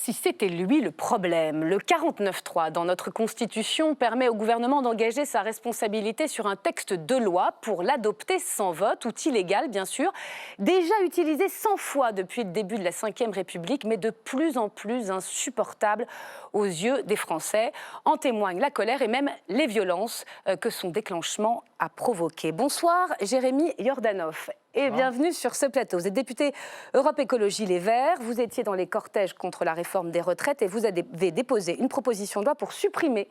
si c'était lui le problème. Le 49.3 dans notre Constitution permet au gouvernement d'engager sa responsabilité sur un texte de loi pour l'adopter sans vote, outil légal bien sûr, déjà utilisé 100 fois depuis le début de la Ve République, mais de plus en plus insupportable aux yeux des Français. En témoignent la colère et même les violences que son déclenchement a provoqué. Bonsoir Jérémy Yordanov. Et bienvenue sur ce plateau. Vous êtes député Europe Écologie Les Verts, vous étiez dans les cortèges contre la réforme des retraites et vous avez déposé une proposition de loi pour supprimer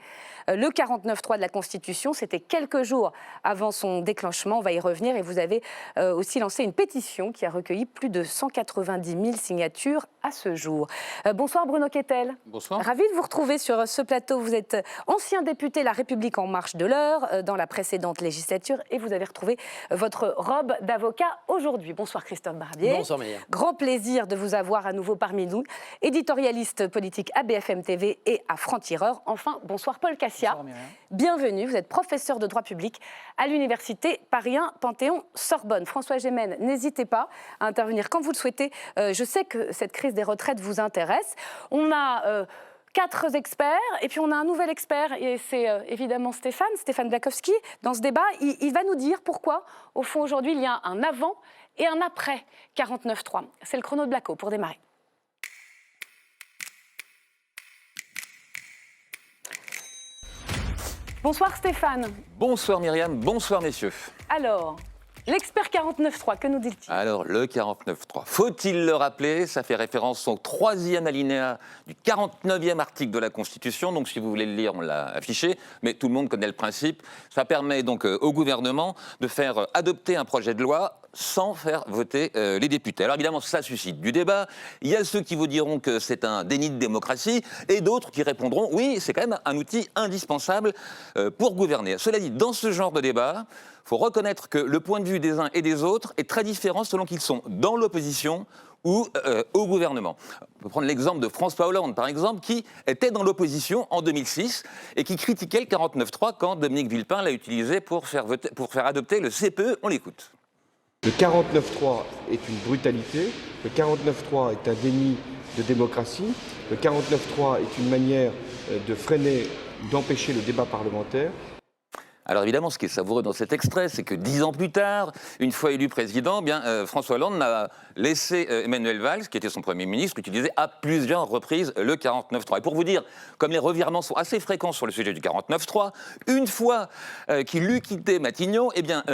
le 49.3 de la Constitution. C'était quelques jours avant son déclenchement, on va y revenir. Et vous avez aussi lancé une pétition qui a recueilli plus de 190 000 signatures à ce jour. Bonsoir Bruno Kettel. Bonsoir. Ravi de vous retrouver sur ce plateau. Vous êtes ancien député La République En Marche de l'Eure dans la précédente législature et vous avez retrouvé votre robe d'avocat aujourd'hui. Bonsoir Christophe Barbier. Bonsoir Meyer. Grand plaisir de vous avoir à nouveau parmi nous, éditorialiste politique à BFM TV et à Franc-Tireur. Enfin, bonsoir Paul Cassia. Bonsoir Myriam. Bienvenue, vous êtes professeur de droit public à l'université Paris 1 Panthéon-Sorbonne. François Gémen, n'hésitez pas à intervenir quand vous le souhaitez. Je sais que cette crise des retraites vous intéresse. On a 4 experts, et puis on a un nouvel expert, et c'est évidemment Stéphane Blakowski. Dans ce débat, il va nous dire pourquoi, au fond, aujourd'hui, il y a un avant et un après 49.3. C'est le chrono de Blacko pour démarrer. Bonsoir Stéphane. Bonsoir Myriam, bonsoir messieurs. Alors, l'expert 49.3, que nous dit-il ? Alors, le 49.3, faut-il le rappeler, ça fait référence au 3e alinéa du 49e article de la Constitution. Donc, si vous voulez le lire, on l'a affiché, mais tout le monde connaît le principe. Ça permet donc au gouvernement de faire adopter un projet de loi sans faire voter les députés. Alors évidemment, ça suscite du débat. Il y a ceux qui vous diront que c'est un déni de démocratie et d'autres qui répondront « oui, c'est quand même un outil indispensable pour gouverner ». Cela dit, dans ce genre de débat, il faut reconnaître que le point de vue des uns et des autres est très différent selon qu'ils sont dans l'opposition ou au gouvernement. On peut prendre l'exemple de François Hollande, par exemple, qui était dans l'opposition en 2006 et qui critiquait le 49.3 quand Dominique Villepin l'a utilisé pour faire adopter le CPE. On l'écoute. Le 49.3 est une brutalité, le 49.3 est un déni de démocratie, le 49.3 est une manière de freiner, d'empêcher le débat parlementaire. Alors évidemment, ce qui est savoureux dans cet extrait, c'est que 10 ans plus tard, une fois élu président, François Hollande a laissé Emmanuel Valls, qui était son Premier ministre, utiliser à plusieurs reprises le 49.3. Et pour vous dire, comme les revirements sont assez fréquents sur le sujet du 49.3, une fois qu'il eut quitté Matignon,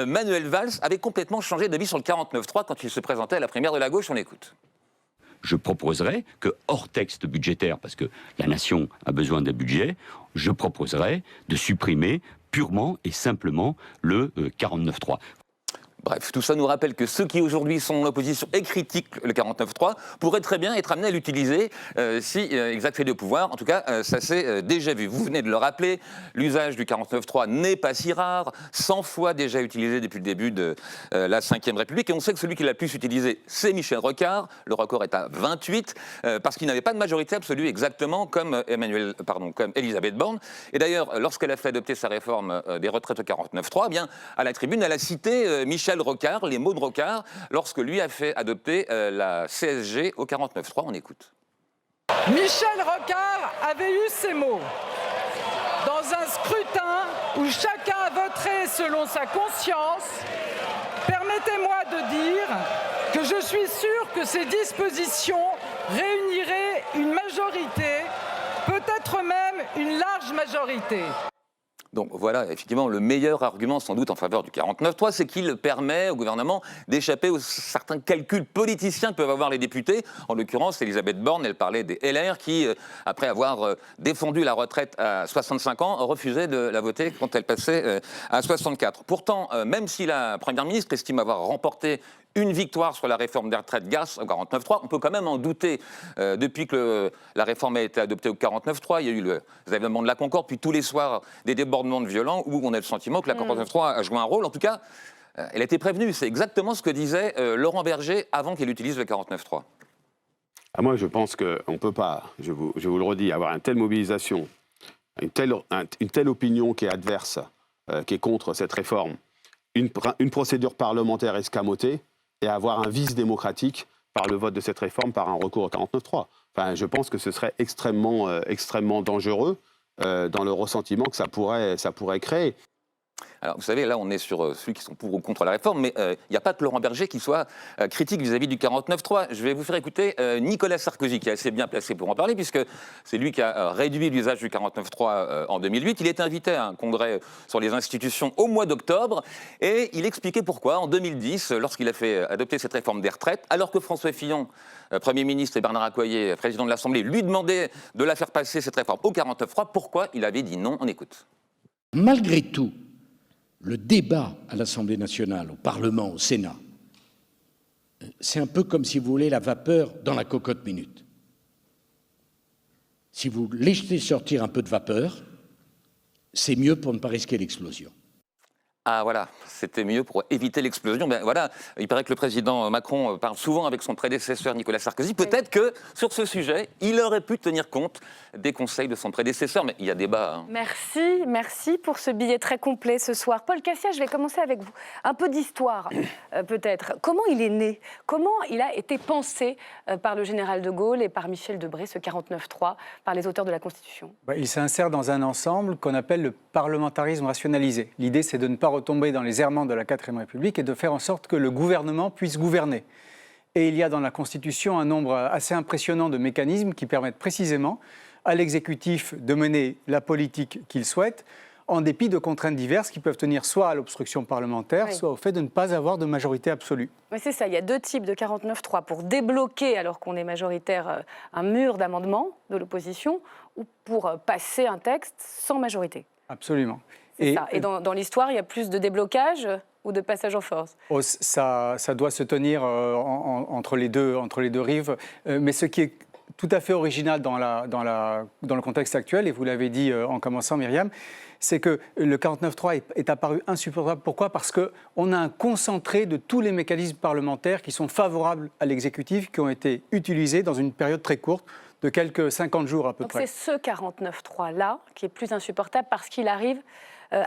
Manuel Valls avait complètement changé d'avis sur le 49.3 quand il se présentait à la primaire de la gauche. On l'écoute. Je proposerais que, hors texte budgétaire, parce que la nation a besoin d'un budget, je proposerais de supprimer purement et simplement le 49.3. Bref, tout ça nous rappelle que ceux qui aujourd'hui sont en opposition et critiquent le 49.3 pourraient très bien être amenés à l'utiliser si ils accédaient au pouvoir. En tout cas, ça s'est déjà vu. Vous venez de le rappeler, l'usage du 49.3 n'est pas si rare, 100 fois déjà utilisé depuis le début de la Ve République. Et on sait que celui qui l'a le plus utilisé, c'est Michel Rocard. Le record est à 28, parce qu'il n'avait pas de majorité absolue, exactement comme Elisabeth Borne. Et d'ailleurs, lorsqu'elle a fait adopter sa réforme des retraites au 49.3, à la tribune, elle a cité Michel Rocard, les mots de Rocard, lorsque lui a fait adopter la CSG au 49.3. On écoute. Michel Rocard avait eu ces mots. Dans un scrutin où chacun voterait selon sa conscience, permettez-moi de dire que je suis sûr que ces dispositions réuniraient une majorité, peut-être même une large majorité. Donc voilà, effectivement, le meilleur argument sans doute en faveur du 49.3, c'est qu'il permet au gouvernement d'échapper aux certains calculs politiciens que peuvent avoir les députés. En l'occurrence, Elisabeth Borne, elle parlait des LR qui, après avoir défendu la retraite à 65 ans, refusaient de la voter quand elle passait à 64. Pourtant, même si la Première ministre estime avoir remporté une victoire sur la réforme des retraites grâce au 49.3. On peut quand même en douter. Depuis que la réforme a été adoptée au 49.3, il y a eu les événements de la Concorde, puis tous les soirs des débordements violents où on a le sentiment que la 49.3 a joué un rôle. En tout cas, elle a été prévenue. C'est exactement ce que disait Laurent Berger avant qu'elle utilise le 49.3. Moi, je pense qu'on ne peut pas, je vous le redis, avoir une telle mobilisation, une telle opinion qui est adverse, qui est contre cette réforme, une procédure parlementaire escamotée, et avoir un vice démocratique par le vote de cette réforme par un recours au 49.3. Enfin, je pense que ce serait extrêmement dangereux dans le ressentiment que ça pourrait créer. Alors, vous savez, là, on est sur ceux qui sont pour ou contre la réforme, mais il n'y a pas que Laurent Berger qui soit critique vis-à-vis du 49.3. Je vais vous faire écouter Nicolas Sarkozy, qui est assez bien placé pour en parler, puisque c'est lui qui a réduit l'usage du 49.3 en 2008. Il était invité à un congrès sur les institutions au mois d'octobre, et il expliquait pourquoi, en 2010, lorsqu'il a fait adopter cette réforme des retraites, alors que François Fillon, Premier ministre, et Bernard Accoyer, président de l'Assemblée, lui demandaient de la faire passer, cette réforme, au 49.3, pourquoi il avait dit non. On écoute. Malgré tout, le débat à l'Assemblée nationale, au Parlement, au Sénat, c'est un peu comme, si vous voulez, la vapeur dans la cocotte minute. Si vous laissez sortir un peu de vapeur, c'est mieux pour ne pas risquer l'explosion. Ah voilà, c'était mieux pour éviter l'explosion. Ben voilà, il paraît que le président Macron parle souvent avec son prédécesseur Nicolas Sarkozy. Peut-être que sur ce sujet, il aurait pu tenir compte des conseils de son prédécesseur. Mais il y a débat. Hein. Merci pour ce billet très complet ce soir. Paul Cassia, je vais commencer avec vous. Un peu d'histoire, peut-être. Comment il est né? Comment il a été pensé par le général de Gaulle et par Michel Debré, ce 49.3, par les auteurs de la Constitution? Il s'insère dans un ensemble qu'on appelle le parlementarisme rationalisé. L'idée, c'est de ne pas retomber dans les errements de la IVe République et de faire en sorte que le gouvernement puisse gouverner. Et il y a dans la Constitution un nombre assez impressionnant de mécanismes qui permettent précisément à l'exécutif de mener la politique qu'il souhaite, en dépit de contraintes diverses qui peuvent tenir soit à l'obstruction parlementaire, soit au fait de ne pas avoir de majorité absolue. Oui, c'est ça, il y a deux types de 49.3. Pour débloquer, alors qu'on est majoritaire, un mur d'amendements de l'opposition, ou pour passer un texte sans majorité. Absolument. Et dans l'histoire, il y a plus de déblocage ou de passage en force? Ça doit se tenir entre les deux rives. Mais ce qui est tout à fait original dans le contexte actuel, et vous l'avez dit en commençant, Myriam, c'est que le 49.3 est apparu insupportable. Pourquoi? Parce qu'on a un concentré de tous les mécanismes parlementaires qui sont favorables à l'exécutif, qui ont été utilisés dans une période très courte, de quelques 50 jours à peu près. Donc c'est ce 49.3-là qui est plus insupportable parce qu'il arrive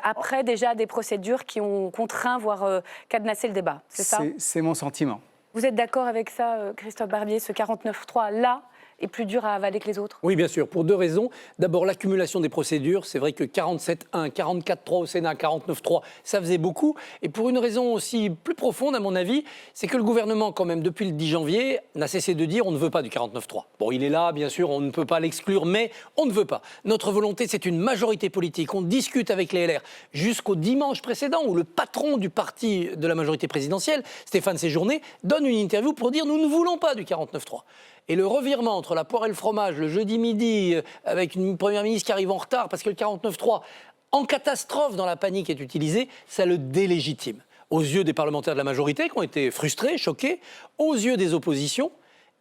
après déjà des procédures qui ont contraint, voire cadenassé le débat. C'est ça? C'est mon sentiment. Vous êtes d'accord avec ça, Christophe Barbier? Ce 49.3-là est plus dur à avaler que les autres? Oui, bien sûr, pour deux raisons. D'abord, l'accumulation des procédures. C'est vrai que 47.1, 44.3 au Sénat, 49.3, ça faisait beaucoup. Et pour une raison aussi plus profonde, à mon avis, c'est que le gouvernement, quand même, depuis le 10 janvier, n'a cessé de dire on ne veut pas du 49.3. Bon, il est là, bien sûr, on ne peut pas l'exclure, mais on ne veut pas. Notre volonté, c'est une majorité politique. On discute avec les LR jusqu'au dimanche précédent, où le patron du parti de la majorité présidentielle, Stéphane Séjourné, donne une interview pour dire nous ne voulons pas du 49.3. Et le revirement entre la poire et le fromage, le jeudi midi, avec une première ministre qui arrive en retard parce que le 49.3, en catastrophe dans la panique est utilisé, ça le délégitime. Aux yeux des parlementaires de la majorité qui ont été frustrés, choqués, aux yeux des oppositions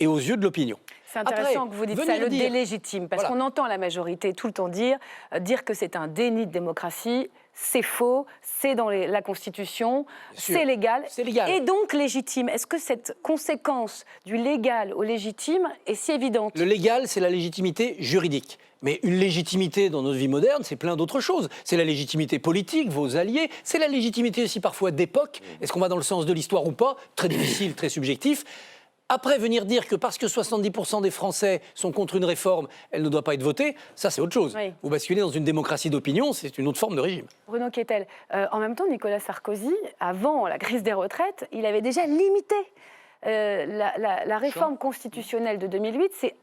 et aux yeux de l'opinion. C'est intéressant que vous dites ça, le délégitime, parce qu'on entend la majorité tout le temps dire que c'est un déni de démocratie, c'est faux, c'est dans la Constitution, c'est légal, et donc légitime. Est-ce que cette conséquence du légal au légitime est si évidente? Le légal, c'est la légitimité juridique. Mais une légitimité dans notre vie moderne, c'est plein d'autres choses. C'est la légitimité politique, vos alliés, c'est la légitimité aussi parfois d'époque. Est-ce qu'on va dans le sens de l'histoire ou pas? Très difficile, très subjectif. Après, venir dire que parce que 70% des Français sont contre une réforme, elle ne doit pas être votée, ça c'est autre chose. Oui. Vous basculez dans une démocratie d'opinion, c'est une autre forme de régime. Bruno Questel, en même temps, Nicolas Sarkozy, avant la crise des retraites, il avait déjà limité la réforme constitutionnelle de 2008, c'est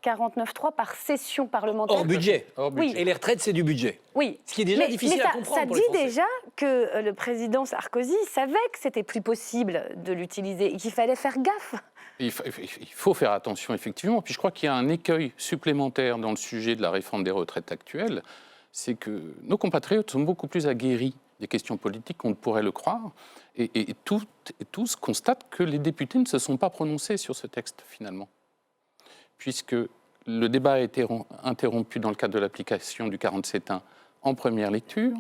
49.3 par session parlementaire. Hors budget. Oui. Et les retraites, c'est du budget. Oui. Ce qui est déjà difficile à comprendre. Ça dit déjà que le président Sarkozy savait que c'était plus possible de l'utiliser et qu'il fallait faire gaffe. Il faut faire attention, effectivement. Puis je crois qu'il y a un écueil supplémentaire dans le sujet de la réforme des retraites actuelle, c'est que nos compatriotes sont beaucoup plus aguerris des questions politiques qu'on ne pourrait le croire. Et tous constatent que les députés ne se sont pas prononcés sur ce texte, finalement. Puisque le débat a été interrompu dans le cadre de l'application du 47.1 en première lecture.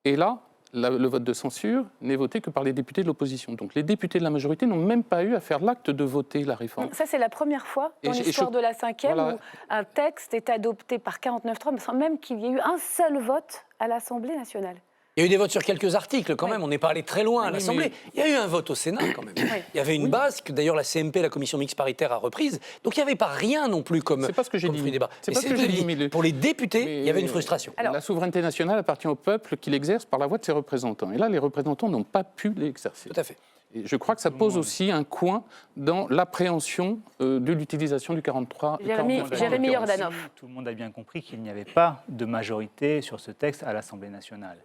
Et là, le vote de censure n'est voté que par les députés de l'opposition. Donc les députés de la majorité n'ont même pas eu à faire l'acte de voter la réforme. Ça, c'est la première fois dans l'histoire de la 5e où un texte est adopté par 49.3, mais sans même qu'il y ait eu un seul vote à l'Assemblée nationale. Il y a eu des votes sur quelques articles quand Oui. même, on n'est pas allé très loin à Oui, l'Assemblée. Il y a eu un vote au Sénat quand même. Il y avait une base que d'ailleurs la CMP, la commission mixte paritaire, a reprise. Donc il n'y avait pas rien non plus comme, C'est pas ce que j'ai comme dit. fruit débat. C'est Mais pas ce que j'ai dit, mais Pour les députés, mais- il y avait une frustration. Alors- La souveraineté nationale appartient au peuple qui l'exerce par la voix de ses représentants. Et là, les représentants n'ont pas pu l'exercer. Tout à fait. Et je crois que ça pose aussi un coin dans l'appréhension de l'utilisation du 43. Jérémy Jordanov. Tout le monde a bien compris qu'il n'y avait pas de majorité sur ce texte à l'Assemblée nationale.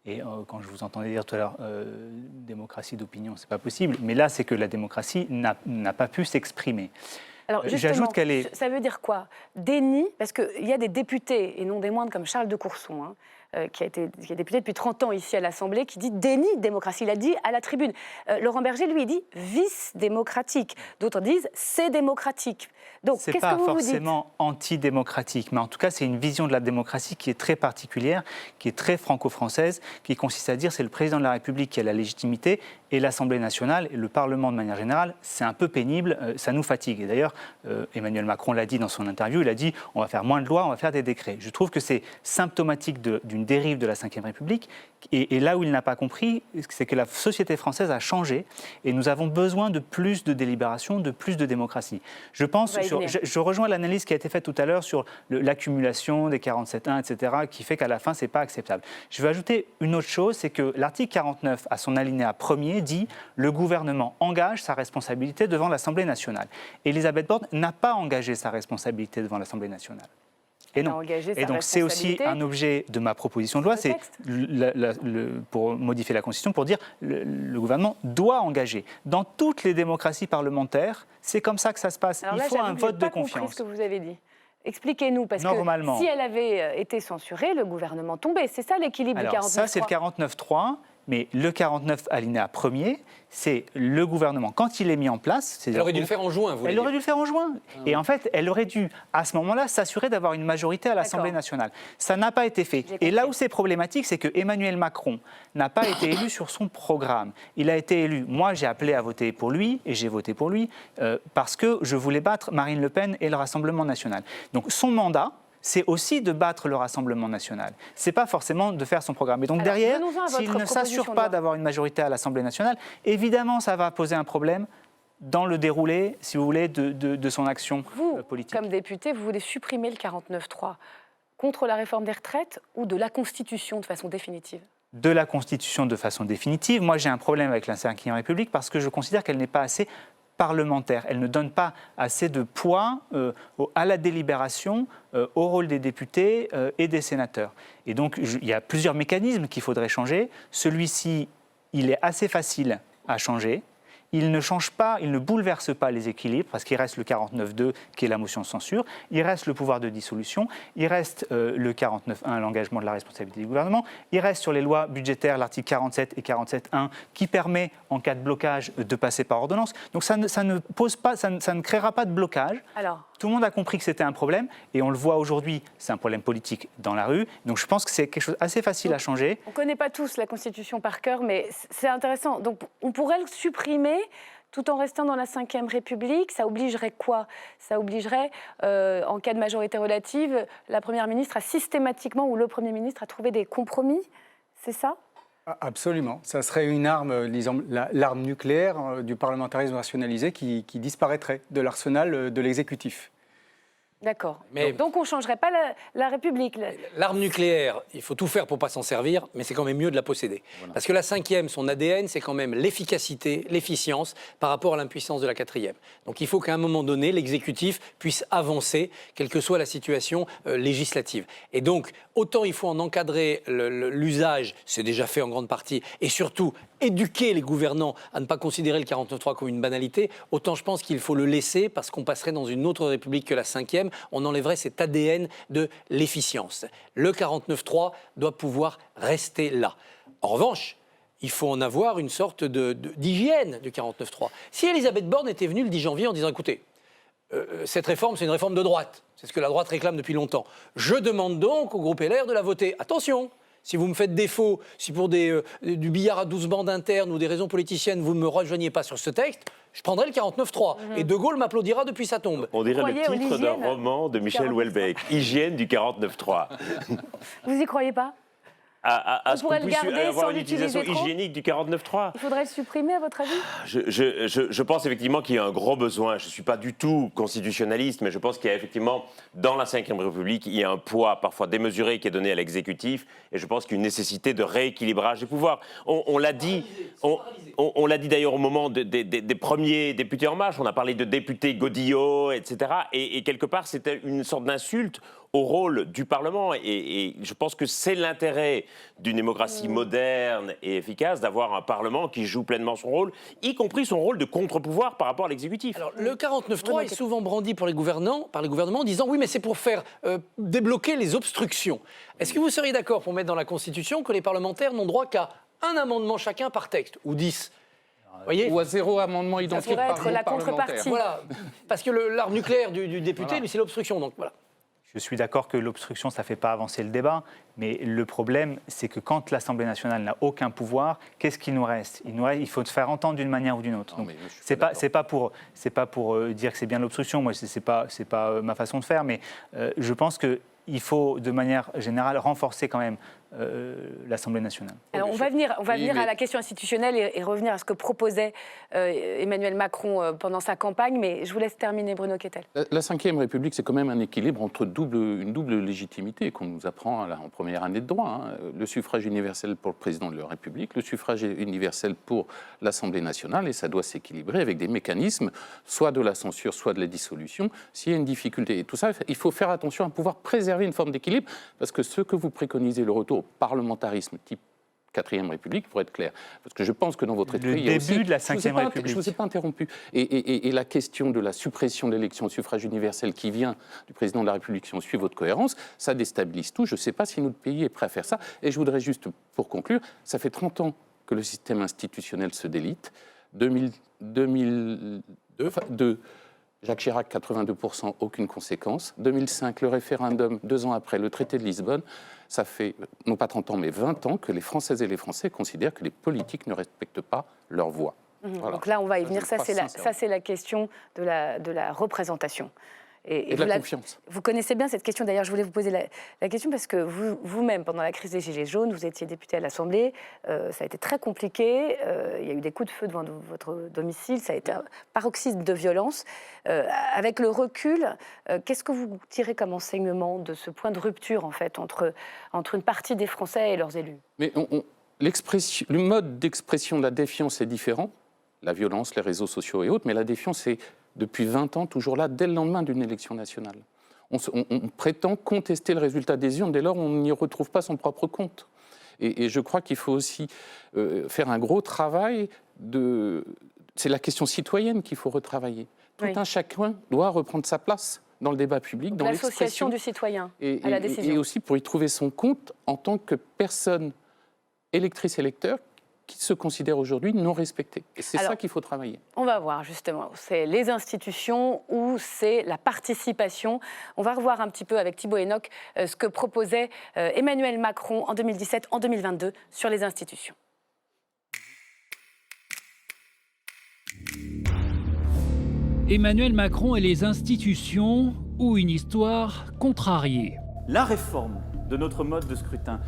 Et quand je vous entendais dire tout à l'heure, démocratie d'opinion, c'est pas possible. Mais là, c'est que la démocratie n'a pas pu s'exprimer. Alors justement, J'ajoute qu'elle est... ça veut dire quoi? Déni, parce qu'il y a des députés, et non des moindres, comme Charles de Courson, qui est député depuis 30 ans ici à l'Assemblée, qui dit déni de démocratie. Il a dit à la tribune. Laurent Berger, lui, il dit vice démocratique. D'autres disent c'est démocratique. Donc, C'est qu'est-ce pas que vous vous dites? forcément antidémocratique, mais en tout cas, c'est une vision de la démocratie qui est très particulière, qui est très franco-française, qui consiste à dire c'est le président de la République qui a la légitimité et l'Assemblée nationale et le Parlement de manière générale, c'est un peu pénible, ça nous fatigue. Et d'ailleurs, Emmanuel Macron l'a dit dans son interview, il a dit on va faire moins de lois, on va faire des décrets. Je trouve que c'est symptomatique d'une dérive de la Ve République. Et là où il n'a pas compris, c'est que la société française a changé et nous avons besoin de plus de délibération, de plus de démocratie. Je pense, je rejoins l'analyse qui a été faite tout à l'heure sur l'accumulation des 47.1, etc., qui fait qu'à la fin, ce n'est pas acceptable. Je vais ajouter une autre chose, c'est que l'article 49, à son alinéa premier, dit « Le gouvernement engage sa responsabilité devant l'Assemblée nationale ». Elisabeth Borne n'a pas engagé sa responsabilité devant l'Assemblée nationale. Et non. Et donc c'est aussi un objet de ma proposition de loi, c'est pour modifier la Constitution, pour dire le gouvernement doit engager. Dans toutes les démocraties parlementaires, c'est comme ça que ça se passe. Alors là, il faut un vote de compris confiance. ce que vous avez dit. Expliquez-nous, parce Normalement. que si elle avait été censurée, le gouvernement tombait. C'est ça l'équilibre du 49.3. Ça, c'est le 49.3. Mais le 49 alinéa premier, c'est le gouvernement, quand il est mis en place... Elle aurait dû le faire en juin, vous Elle aurait dû le faire en juin. Et en fait, elle aurait dû, à ce moment-là, s'assurer d'avoir une majorité à l'Assemblée nationale. Ça n'a pas été fait. Et là où c'est problématique, c'est que Emmanuel Macron n'a pas été élu sur son programme. Il a été élu. Moi, j'ai appelé à voter pour lui, et j'ai voté pour lui, parce que je voulais battre Marine Le Pen et le Rassemblement national. Donc son mandat, c'est aussi de battre le Rassemblement national. Ce n'est pas forcément de faire son programme. Et donc derrière, s'il ne s'assure pas d'avoir une majorité à l'Assemblée nationale, évidemment, ça va poser un problème dans le déroulé, si vous voulez, de son action politique. Vous, comme député, vous voulez supprimer le 49.3 contre la réforme des retraites ou de la Constitution de façon définitive? De la Constitution de façon définitive. Moi, j'ai un problème avec la Ve République parce que je considère qu'elle n'est pas assez parlementaire. Elle ne donne pas assez de poids à la délibération, au rôle des députés et des sénateurs. Et donc, il y a plusieurs mécanismes qu'il faudrait changer. Celui-ci, il est assez facile à changer. Il ne change pas, il ne bouleverse pas les équilibres, parce qu'il reste le 49.2 qui est la motion de censure, il reste le pouvoir de dissolution, il reste le 49.1, l'engagement de la responsabilité du gouvernement, il reste sur les lois budgétaires l'article 47 et 47.1 qui permet, en cas de blocage, de passer par ordonnance. Donc ça ne créera pas de blocage. Alors, tout le monde a compris que c'était un problème, et on le voit aujourd'hui, c'est un problème politique dans la rue. Donc je pense que c'est quelque chose d'assez facile à changer. On ne connaît pas tous la Constitution par cœur, mais c'est intéressant. Donc on pourrait le supprimer tout en restant dans la Ve République. Ça obligerait quoi? Ça obligerait, en cas de majorité relative, la Première ministre a systématiquement, ou le Premier ministre a trouvé des compromis. C'est ça? Absolument. Ça serait une arme, disons, l'arme nucléaire du parlementarisme rationalisé qui disparaîtrait de l'arsenal de l'exécutif. D'accord. Donc on ne changerait pas la République. L'arme nucléaire, il faut tout faire pour ne pas s'en servir, mais c'est quand même mieux de la posséder. Voilà. Parce que la 5e, son ADN, c'est quand même l'efficacité, l'efficience par rapport à l'impuissance de la 4e. Donc il faut qu'à un moment donné, l'exécutif puisse avancer, quelle que soit la situation législative. Et donc, autant il faut en encadrer l'usage, c'est déjà fait en grande partie, et surtout éduquer les gouvernants à ne pas considérer le 49.3 comme une banalité, autant je pense qu'il faut le laisser parce qu'on passerait dans une autre république que la 5e, on enlèverait cet ADN de l'efficience. Le 49.3 doit pouvoir rester là. En revanche, il faut en avoir une sorte d'hygiène du 49.3. Si Elisabeth Borne était venue le 10 janvier en disant « Écoutez, cette réforme, c'est une réforme de droite. C'est ce que la droite réclame depuis longtemps. Je demande donc au groupe LR de la voter. Attention !» Si vous me faites défaut, si pour du billard à 12 bandes internes ou des raisons politiciennes, vous ne me rejoignez pas sur ce texte, je prendrai le 49.3. Et De Gaulle m'applaudira depuis sa tombe. On dirait le titre d'un roman de Michel Houellebecq, Hygiène du 49.3. Vous y croyez pas? à ce qu'on pourrait le puisse garder avoir sans une utilisation l'utiliser trop hygiénique du 49.3. Il faudrait le supprimer, à votre avis? Je pense effectivement qu'il y a un gros besoin. Je ne suis pas du tout constitutionnaliste, mais je pense qu'il y a effectivement, dans la Ve République, il y a un poids parfois démesuré qui est donné à l'exécutif, et je pense qu'il y a une nécessité de rééquilibrage des pouvoirs. On l'a dit, on l'a dit d'ailleurs au moment des premiers députés En Marche, on a parlé de députés Godillot, etc. Et quelque part, c'était une sorte d'insulte au rôle du Parlement. Et je pense que c'est l'intérêt d'une démocratie moderne et efficace d'avoir un Parlement qui joue pleinement son rôle, y compris son rôle de contre-pouvoir par rapport à l'exécutif. Alors, le 49.3 est souvent brandi par les gouvernements en disant oui, mais c'est pour faire débloquer les obstructions. Est-ce que vous seriez d'accord pour mettre dans la Constitution que les parlementaires n'ont droit qu'à un amendement chacun par texte, ou 10 ? Voyez, ou à 0 amendement identique pourrait par être la groupe contrepartie. parlementaire. Voilà, parce que l'arme nucléaire du député, Voilà. lui, c'est l'obstruction. Donc voilà. Je suis d'accord que l'obstruction, ça ne fait pas avancer le débat, mais le problème, c'est que quand l'Assemblée nationale n'a aucun pouvoir, qu'est-ce qu'il nous reste ? Il faut se faire entendre d'une manière ou d'une autre. Non, Donc, mais je suis c'est pas pour dire que c'est bien l'obstruction. Moi, c'est pas ma façon de faire, mais je pense qu'il faut, de manière générale, renforcer quand même l'Assemblée nationale. Alors, on va venir à la question institutionnelle et revenir à ce que proposait Emmanuel Macron pendant sa campagne, mais je vous laisse terminer, Bruno Kettel. La Ve République, c'est quand même un équilibre entre une double légitimité qu'on nous apprend en première année de droit. Le suffrage universel pour le président de la République, le suffrage universel pour l'Assemblée nationale, et ça doit s'équilibrer avec des mécanismes, soit de la censure, soit de la dissolution, s'il y a une difficulté. Et tout ça, il faut faire attention à pouvoir préserver une forme d'équilibre, parce que ce que vous préconisez, le retour au parlementarisme type 4e République, pour être clair. Parce que je pense que dans votre esprit... Le début de la 5e République. Je ne vous ai pas interrompu. Et la question de la suppression de l'élection au suffrage universel qui vient du président de la République, si on suit votre cohérence, ça déstabilise tout. Je ne sais pas si notre pays est prêt à faire ça. Et je voudrais juste, pour conclure, ça fait 30 ans que le système institutionnel se délite. 2002, Jacques Chirac, 82%, aucune conséquence. 2005, le référendum, 2 ans après, le traité de Lisbonne. Ça fait, non pas 30 ans, mais 20 ans que les Françaises et les Français considèrent que les politiques ne respectent pas leur voix. Voilà. Donc là, on va y venir. Ça, c'est la question de la représentation. Et de la confiance. Vous connaissez bien cette question. D'ailleurs, je voulais vous poser la question parce que vous-même, pendant la crise des Gilets jaunes, vous étiez député à l'Assemblée. Ça a été très compliqué. Il y a eu des coups de feu devant votre domicile. Ça a été un paroxysme de violence. Avec le recul, qu'est-ce que vous tirez comme enseignement de ce point de rupture, en fait, entre une partie des Français et leurs élus ? Mais le mode d'expression de la défiance est différent. La violence, les réseaux sociaux et autres. Mais la défiance, c'est depuis 20 ans, toujours là, dès le lendemain d'une élection nationale. On prétend contester le résultat des urnes, dès lors on n'y retrouve pas son propre compte. Et je crois qu'il faut aussi faire un gros travail c'est la question citoyenne qu'il faut retravailler. Tout un chacun doit reprendre sa place dans le débat public, donc dans l'association l'expression. du citoyen à la décision. Et aussi pour y trouver son compte en tant que personne électrice électeur qui se considèrent aujourd'hui non respectés. Et c'est ça qu'il faut travailler. On va voir justement, c'est les institutions ou c'est la participation. On va revoir un petit peu avec Thibault Hénoch ce que proposait Emmanuel Macron en 2017, en 2022 sur les institutions. Emmanuel Macron et les institutions ou une histoire contrariée. La réforme de notre mode de scrutin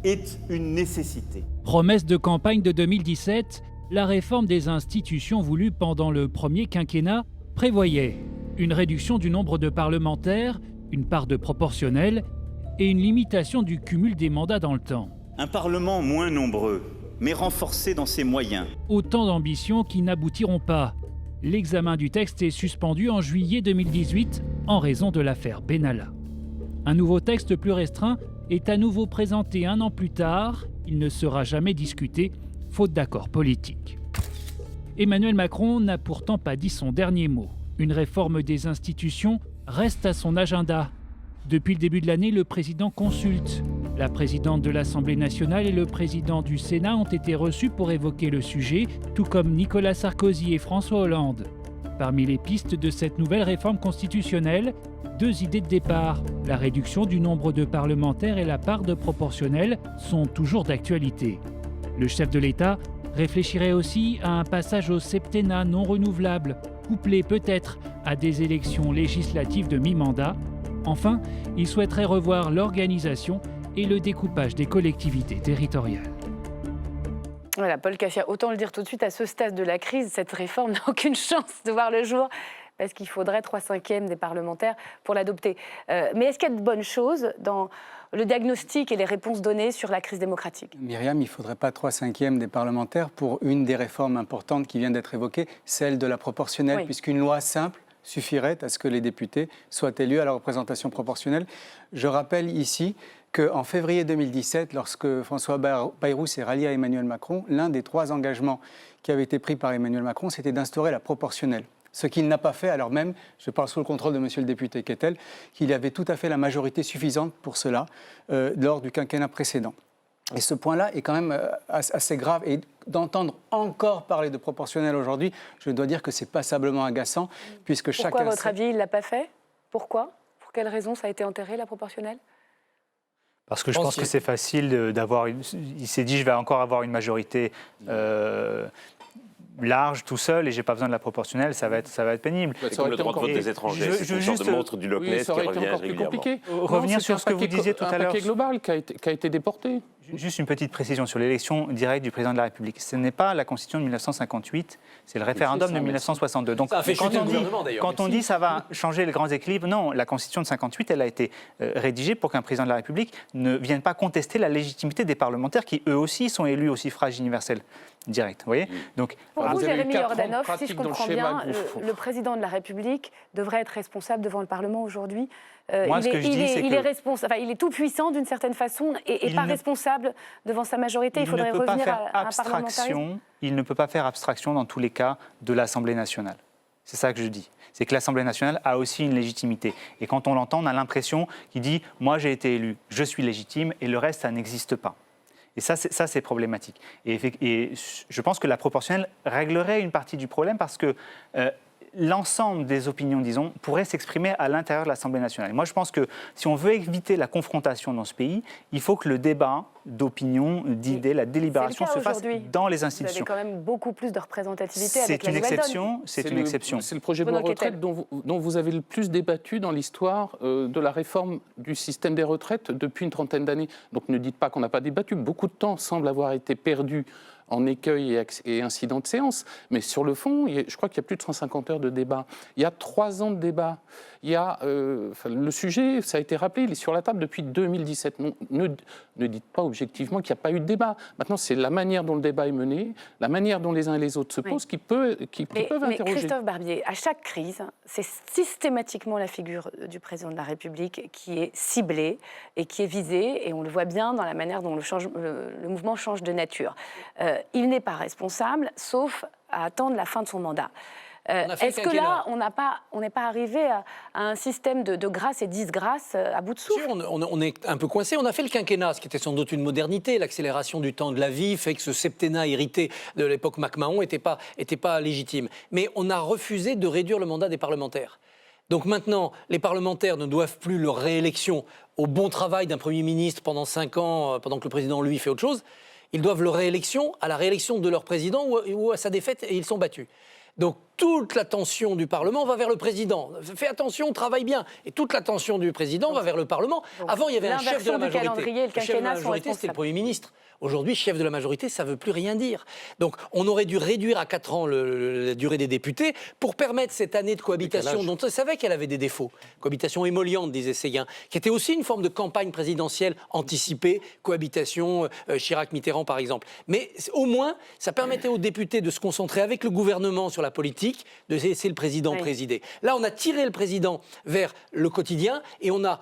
est une nécessité. Promesse de campagne de 2017, la réforme des institutions voulue pendant le premier quinquennat prévoyait une réduction du nombre de parlementaires, une part de proportionnelle et une limitation du cumul des mandats dans le temps. Un Parlement moins nombreux, mais renforcé dans ses moyens. Autant d'ambitions qui n'aboutiront pas. L'examen du texte est suspendu en juillet 2018 en raison de l'affaire Benalla. Un nouveau texte plus restreint est à nouveau présenté 1 an plus tard. Il ne sera jamais discuté, faute d'accord politique. Emmanuel Macron n'a pourtant pas dit son dernier mot. Une réforme des institutions reste à son agenda. Depuis le début de l'année, le président consulte. La présidente de l'Assemblée nationale et le président du Sénat ont été reçus pour évoquer le sujet, tout comme Nicolas Sarkozy et François Hollande. Parmi les pistes de cette nouvelle réforme constitutionnelle, 2 idées de départ. La réduction du nombre de parlementaires et la part de proportionnelle sont toujours d'actualité. Le chef de l'État réfléchirait aussi à un passage au septennat non renouvelable, couplé peut-être à des élections législatives de mi-mandat. Enfin, il souhaiterait revoir l'organisation et le découpage des collectivités territoriales. Voilà, Paul Cassia, autant le dire tout de suite, à ce stade de la crise, cette réforme n'a aucune chance de voir le jour, parce qu'il faudrait 3/5 des parlementaires pour l'adopter. Mais est-ce qu'il y a de bonnes choses dans le diagnostic et les réponses données sur la crise démocratique? Myriam, il ne faudrait pas 3/5 des parlementaires pour une des réformes importantes qui vient d'être évoquée, celle de la proportionnelle, Oui. puisqu'une loi simple suffirait à ce que les députés soient élus à la représentation proportionnelle. Je rappelle ici qu'en février 2017, lorsque François Bayrou s'est rallié à Emmanuel Macron, l'un des 3 engagements qui avaient été pris par Emmanuel Macron, c'était d'instaurer la proportionnelle. Ce qu'il n'a pas fait, alors même, je parle sous le contrôle de monsieur le député Kettel, qu'il avait tout à fait la majorité suffisante pour cela lors du quinquennat précédent. Et ce point-là est quand même assez grave. Et d'entendre encore parler de proportionnel aujourd'hui, je dois dire que c'est passablement agaçant, puisque chacun... Pourquoi, à votre avis, il ne l'a pas fait? Pourquoi? Pour quelle raison ça a été enterré, la proportionnelle? Parce que je pense que c'est facile d'avoir... Il s'est dit, je vais encore avoir une majorité large, tout seul, et j'ai pas besoin de la proportionnelle, ça va être pénible. C'est comme le droit de vote des étrangers, c'est une sorte de montre du Loch Ness qui revient régulièrement. Plus compliqué. Revenir sur ce que vous disiez tout à l'heure. Un paquet global qui a été déporté. Juste une petite précision sur l'élection directe du président de la République. Ce n'est pas la Constitution de 1958, c'est le référendum de 1962. Donc, ça a fait chuter le gouvernement, d'ailleurs. quand on dit ça va changer les grands équilibres, non, la Constitution de 58, elle a été rédigée pour qu'un président de la République ne vienne pas contester la légitimité des parlementaires qui, eux aussi, sont élus au suffrage universel direct. Vous voyez? Donc, pour vous, avez eu Jérémy 4 ans de Jordanov, si pratique je dans le comprends schéma bien, le président de la République devrait être responsable devant le Parlement aujourd'hui. Moi, ce que je dis, c'est que... il est tout puissant d'une certaine façon et pas responsable devant sa majorité. Il faudrait revenir à un parlementarisme. Il ne peut pas faire abstraction dans tous les cas de l'Assemblée nationale. C'est ça que je dis. C'est que l'Assemblée nationale a aussi une légitimité. Et quand on l'entend, on a l'impression qu'il dit « moi j'ai été élu, je suis légitime » et le reste, ça n'existe pas. Et ça, c'est problématique. Et je pense que la proportionnelle réglerait une partie du problème parce que l'ensemble des opinions, disons, pourraient s'exprimer à l'intérieur de l'Assemblée nationale. Et moi, je pense que si on veut éviter la confrontation dans ce pays, il faut que le débat d'opinion, d'idées, la délibération se fasse dans les institutions. Vous avez quand même beaucoup plus de représentativité avec la nouvelle donne. C'est une exception. C'est le projet de loi retraite dont vous avez le plus débattu dans l'histoire de la réforme du système des retraites depuis une trentaine d'années. Donc ne dites pas qu'on n'a pas débattu. Beaucoup de temps semble avoir été perdu en écueil et incidents de séance. Mais sur le fond, je crois qu'il y a plus de 150 heures de débat. Il y a 3 ans de débat. Il y a, le sujet, ça a été rappelé, il est sur la table depuis 2017. Non, ne dites pas objectivement qu'il n'y a pas eu de débat. Maintenant, c'est la manière dont le débat est mené, la manière dont les uns et les autres se posent qui peuvent interroger. Mais Christophe Barbier, à chaque crise, c'est systématiquement la figure du président de la République qui est ciblée et qui est visée, et on le voit bien dans la manière dont le mouvement change de nature. Il n'est pas responsable, sauf à attendre la fin de son mandat. Est-ce que là, on n'est pas arrivé à un système de grâce et disgrâce à bout de souffle? On est un peu coincé. On a fait le quinquennat, ce qui était sans doute une modernité. L'accélération du temps de la vie fait que ce septennat hérité de l'époque MacMahon n'était pas légitime. Mais on a refusé de réduire le mandat des parlementaires. Donc maintenant, les parlementaires ne doivent plus leur réélection au bon travail d'un Premier ministre pendant 5 ans, pendant que le président, lui, fait autre chose. Ils doivent leur réélection à la réélection de leur président ou à sa défaite, et ils sont battus. Donc toute l'attention du Parlement va vers le président. Fais attention, travaille bien. Et toute l'attention du président va vers le Parlement. Donc, avant, il y avait un chef de la majorité. Le chef de la majorité, c'était le Premier ministre. Aujourd'hui, chef de la majorité, ça ne veut plus rien dire. Donc, on aurait dû réduire à 4 ans la durée des députés pour permettre cette année de cohabitation dont on savait qu'elle avait des défauts. Cohabitation émolliente, disait Séguin, qui était aussi une forme de campagne présidentielle anticipée, cohabitation Chirac-Mitterrand, par exemple. Mais au moins, ça permettait aux députés de se concentrer avec le gouvernement sur la politique, de laisser le président présider. Là, on a tiré le président vers le quotidien et on a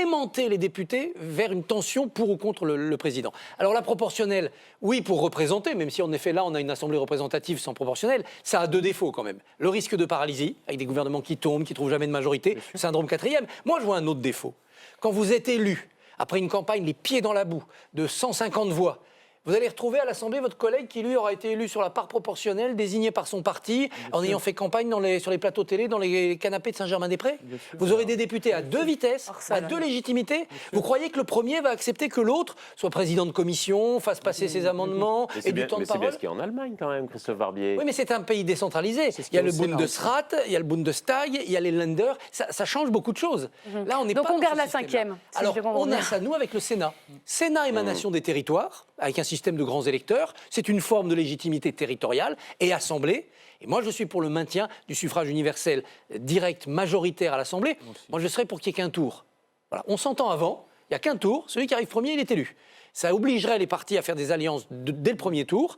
aimanter les députés vers une tension pour ou contre le président. Alors la proportionnelle, oui, pour représenter, même si en effet là on a une assemblée représentative sans proportionnelle, ça a 2 défauts quand même. Le risque de paralysie, avec des gouvernements qui tombent, qui ne trouvent jamais de majorité, syndrome 4e. Moi je vois un autre défaut. Quand vous êtes élu, après une campagne les pieds dans la boue, de 150 voix, Vous allez retrouver à l'Assemblée votre collègue qui, lui, aura été élu sur la part proportionnelle, désigné par son parti, en ayant fait campagne sur les plateaux télé, dans les canapés de Saint-Germain-des-Prés. Vous aurez des députés à deux vitesses, à deux légitimités. Vous croyez que le premier va accepter que l'autre soit président de commission, fasse passer ses amendements et du temps de parole? C'est bien ce qu'il y a en Allemagne, quand même, Christophe Barbier. Oui, mais c'est un pays décentralisé. Il y a le Bundesrat, il y a le Bundestag, il y a les Länder. Ça change beaucoup de choses. Là, on n'est pas. Donc on dans garde ce la cinquième. Si Alors, je comprends on bien. a ça, nous, avec le Sénat. Sénat émanation des territoires, avec un système de grands électeurs. C'est une forme de légitimité territoriale et Assemblée. Et moi, je suis pour le maintien du suffrage universel direct, majoritaire à l'Assemblée. Moi, je serais pour qu'il n'y ait qu'un tour. Voilà. On s'entend avant, il n'y a qu'un tour. Celui qui arrive premier, il est élu. Ça obligerait les partis à faire des alliances dès le premier tour.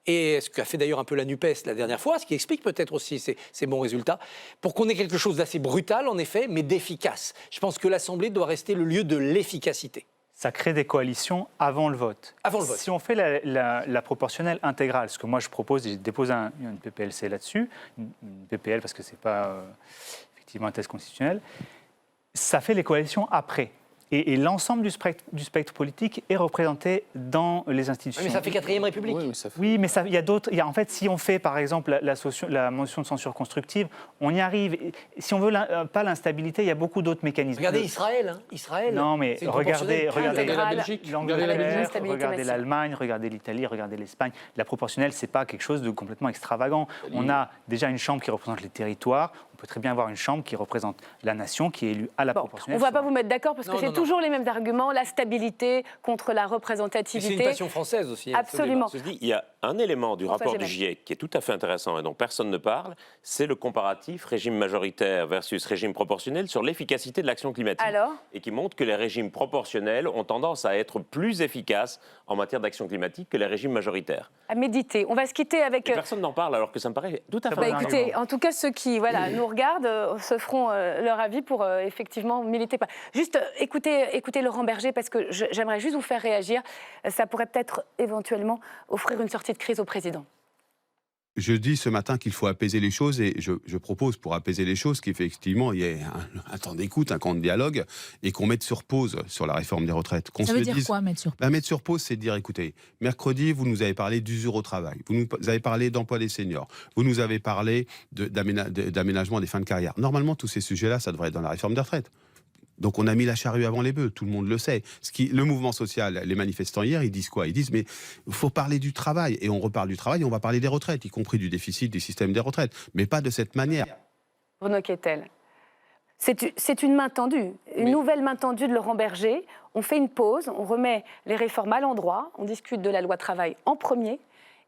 Et ce qu'a fait d'ailleurs un peu la NUPES la dernière fois, ce qui explique peut-être aussi ces bons résultats, pour qu'on ait quelque chose d'assez brutal, en effet, mais d'efficace. Je pense que l'Assemblée doit rester le lieu de l'efficacité. Ça crée des coalitions avant le vote. Avant le vote. Si on fait la proportionnelle intégrale, ce que moi je propose, et j'ai déposé une PPLC là-dessus, une PPL parce que ce n'est pas effectivement un test constitutionnel, ça fait les coalitions après. Et l'ensemble du spectre politique est représenté dans les institutions. Oui, mais ça fait 4e République. Oui, mais il y a d'autres. En fait, si on fait, par exemple, la motion de censure constructive, on y arrive. Si on veut pas l'instabilité, il y a beaucoup d'autres mécanismes. Regardez Israël. Hein. Israël. Non, mais regardez la Belgique, regardez l'Allemagne, regardez l'Italie, regardez l'Espagne. La proportionnelle, c'est pas quelque chose de complètement extravagant. On a déjà une chambre qui représente les territoires. On peut très bien avoir une chambre qui représente la nation, qui est élue à la proportionnelle. On ne va pas vous mettre d'accord parce que c'est toujours les mêmes arguments, la stabilité contre la représentativité. C'est une passion française aussi. Absolument. Ceci dit, il y a un élément du rapport du GIEC qui est tout à fait intéressant et dont personne ne parle, c'est le comparatif régime majoritaire versus régime proportionnel sur l'efficacité de l'action climatique. Alors ? Et qui montre que les régimes proportionnels ont tendance à être plus efficaces en matière d'action climatique que les régimes majoritaires. À méditer. On va se quitter avec... Et personne n'en parle alors que ça me paraît tout à fait... écoutez, en tout cas, ceux qui nous regardent se feront leur avis pour effectivement militer pas. Juste écoutez Laurent Berger parce que j'aimerais juste vous faire réagir. Ça pourrait peut-être éventuellement offrir une sortie de crise au président. Je dis ce matin qu'il faut apaiser les choses et je propose pour apaiser les choses qu'effectivement il y ait un temps d'écoute, un temps de dialogue et qu'on mette sur pause sur la réforme des retraites. Ça veut dire quoi, mettre sur pause ? Mettre sur pause, c'est de dire, écoutez, mercredi, vous nous avez parlé d'usure au travail, vous nous avez parlé d'emploi des seniors, vous nous avez parlé d'aménagement des fins de carrière. Normalement, tous ces sujets-là, ça devrait être dans la réforme des retraites. Donc on a mis la charrue avant les bœufs, tout le monde le sait. Le mouvement social, les manifestants hier, ils disent quoi ? Ils disent mais il faut parler du travail. Et on reparle du travail, on va parler des retraites, y compris du déficit du système des retraites. Mais pas de cette manière. Bruno Kettel, c'est une main tendue, une nouvelle main tendue de Laurent Berger. On fait une pause, on remet les réformes à l'endroit, on discute de la loi travail en premier,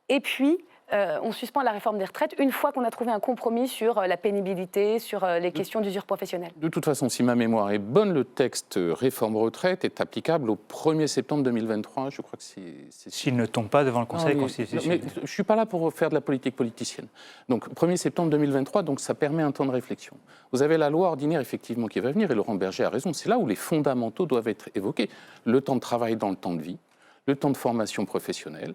et puis... on suspend la réforme des retraites une fois qu'on a trouvé un compromis sur la pénibilité, sur les questions d'usure professionnelle. De toute façon, si ma mémoire est bonne, le texte réforme retraite est applicable au 1er septembre 2023. Je crois que c'est... S'il ne tombe pas devant le Conseil constitutionnel. Mais je ne suis pas là pour faire de la politique politicienne. Donc, 1er septembre 2023, donc ça permet un temps de réflexion. Vous avez la loi ordinaire, effectivement, qui va venir, et Laurent Berger a raison. C'est là où les fondamentaux doivent être évoqués. Le temps de travail dans le temps de vie, le temps de formation professionnelle,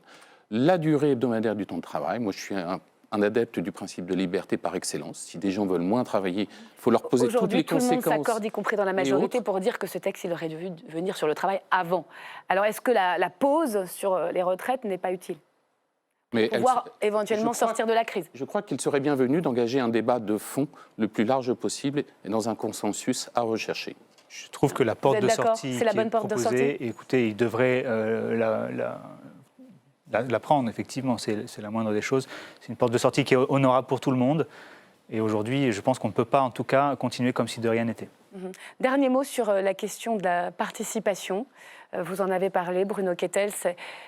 la durée hebdomadaire du temps de travail. Moi, je suis un adepte du principe de liberté par excellence. Si des gens veulent moins travailler, il faut leur poser toutes les conséquences. Aujourd'hui, tout le monde s'accorde, y compris dans la majorité, pour dire que ce texte, il aurait dû venir sur le travail avant. Alors, est-ce que la pause sur les retraites n'est pas utile ? Mais pour pouvoir éventuellement sortir de la crise. Je crois qu'il serait bienvenu d'engager un débat de fond le plus large possible et dans un consensus à rechercher. Je trouve que la porte de sortie c'est la bonne porte de sortie. Écoutez, il devrait la prendre, effectivement, c'est la moindre des choses. C'est une porte de sortie qui est honorable pour tout le monde. Et aujourd'hui, je pense qu'on ne peut pas, en tout cas, continuer comme si de rien n'était. Dernier mot sur la question de la participation. Vous en avez parlé, Bruno Kettel,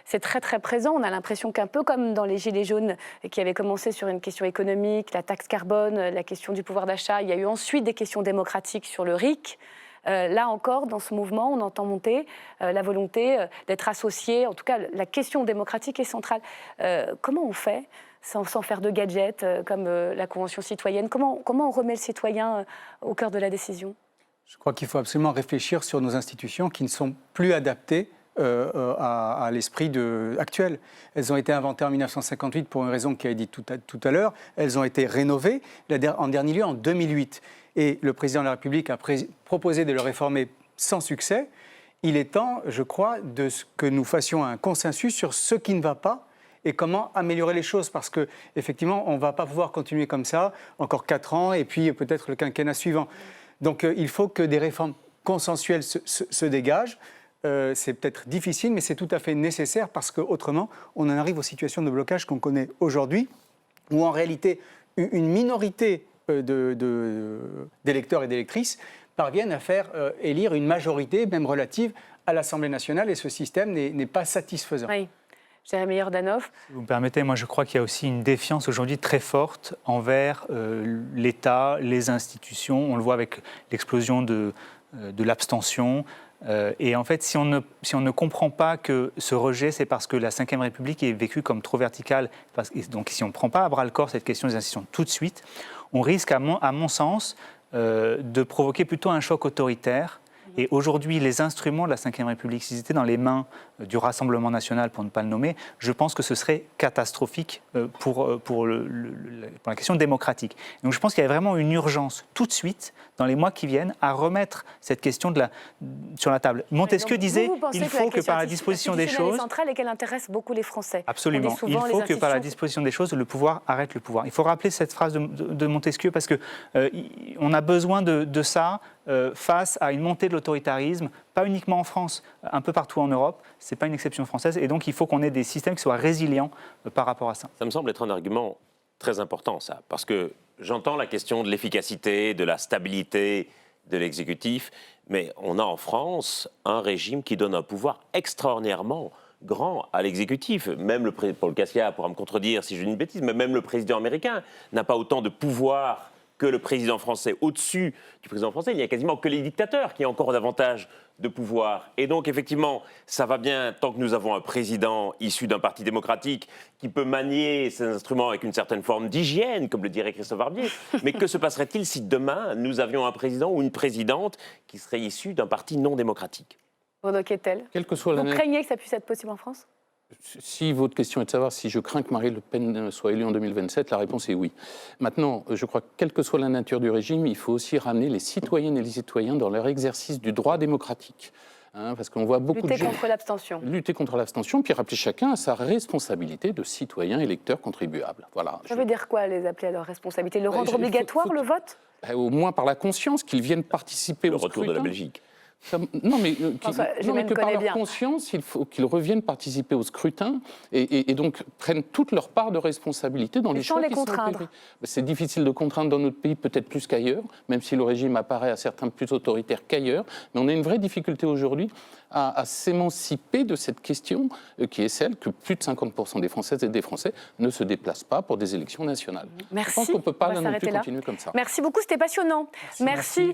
c'est très très présent. On a l'impression qu'un peu comme dans les Gilets jaunes, qui avaient commencé sur une question économique, la taxe carbone, la question du pouvoir d'achat, il y a eu ensuite des questions démocratiques sur le RIC. Là encore, dans ce mouvement, on entend monter la volonté d'être associé. En tout cas, la question démocratique est centrale. Comment on fait sans faire de gadgets comme la Convention citoyenne ? Comment on remet le citoyen au cœur de la décision ? Je crois qu'il faut absolument réfléchir sur nos institutions qui ne sont plus adaptées à l'esprit actuel. Elles ont été inventées en 1958 pour une raison qui a été dite tout à l'heure. Elles ont été rénovées, en dernier lieu, en 2008. Et le président de la République a proposé de le réformer sans succès. il est temps, je crois, que nous fassions un consensus sur ce qui ne va pas et comment améliorer les choses. Parce qu'effectivement, on ne va pas pouvoir continuer comme ça encore 4 ans et puis peut-être le quinquennat suivant. Donc il faut que des réformes consensuelles se dégagent. C'est peut-être difficile, mais c'est tout à fait nécessaire parce qu'autrement, on en arrive aux situations de blocage qu'on connaît aujourd'hui, où en réalité, une minorité d'électeurs et d'électrices parviennent à faire élire une majorité, même relative, à l'Assemblée nationale, et ce système n'est pas satisfaisant. Oui. Jérémy Jordanov. Si vous me permettez, moi je crois qu'il y a aussi une défiance aujourd'hui très forte envers l'État, les institutions. On le voit avec l'explosion de l'abstention. Et en fait, si on ne comprend pas que ce rejet, c'est parce que la Ve République est vécue comme trop verticale, donc si on ne prend pas à bras-le-corps cette question des institutions tout de suite, on risque, à mon sens, de provoquer plutôt un choc autoritaire. Et aujourd'hui, les instruments de la Ve République, s'ils étaient dans les mains du Rassemblement national, pour ne pas le nommer, je pense que ce serait catastrophique pour la question démocratique. Donc je pense qu'il y a vraiment une urgence tout de suite, dans les mois qui viennent, à remettre cette question sur la table. Montesquieu disait il faut que par la disposition des choses... centrale et qu'elle intéresse beaucoup les Français. Absolument. Il faut que par la disposition des choses, le pouvoir arrête le pouvoir. Il faut rappeler cette phrase de Montesquieu parce qu'on a besoin de ça face à une montée de l'autoritarisme, pas uniquement en France, un peu partout en Europe. Ce n'est pas une exception française. Et donc, il faut qu'on ait des systèmes qui soient résilients par rapport à ça. Ça me semble être un argument très important, ça. Parce que j'entends la question de l'efficacité, de la stabilité de l'exécutif. Mais on a en France un régime qui donne un pouvoir extraordinairement grand à l'exécutif. Même Paul Cassia pourra me contredire si je dis une bêtise, mais même le président américain n'a pas autant de pouvoir que le président français. Au-dessus du président français, il n'y a quasiment que les dictateurs qui ont encore davantage de pouvoir. Et donc, effectivement, ça va bien tant que nous avons un président issu d'un parti démocratique qui peut manier ses instruments avec une certaine forme d'hygiène, comme le dirait Christophe Barbier. Mais que se passerait-il si demain, nous avions un président ou une présidente qui serait issu d'un parti non démocratique ? Bruno Kettel. Quelle que soit Vous craignez que ça puisse être possible en France ? Si votre question est de savoir si je crains que Marine Le Pen soit élue en 2027, la réponse est oui. Maintenant, je crois que quelle que soit la nature du régime, il faut aussi ramener les citoyennes et les citoyens dans leur exercice du droit démocratique. Parce qu'on voit beaucoup lutter contre l'abstention. Lutter contre l'abstention, puis rappeler chacun à sa responsabilité de citoyen électeur contribuable. Voilà. Ça veut dire quoi, les appeler à leur responsabilité ? Le rendre obligatoire, le vote ? Au moins par la conscience qu'ils viennent participer au scrutin. Le retour de la Belgique. Non, mais que par leur conscience, il faut qu'ils reviennent participer au scrutin et donc prennent toute leur part de responsabilité dans les choix qui sont opérés. C'est difficile de contraindre dans notre pays, peut-être plus qu'ailleurs, même si le régime apparaît à certains plus autoritaire qu'ailleurs. Mais on a une vraie difficulté aujourd'hui à s'émanciper de cette question qui est celle que plus de 50% des Françaises et des Français ne se déplacent pas pour des élections nationales. Merci. Je pense qu'on ne peut pas non plus continuer comme ça. Merci beaucoup, c'était passionnant. Merci.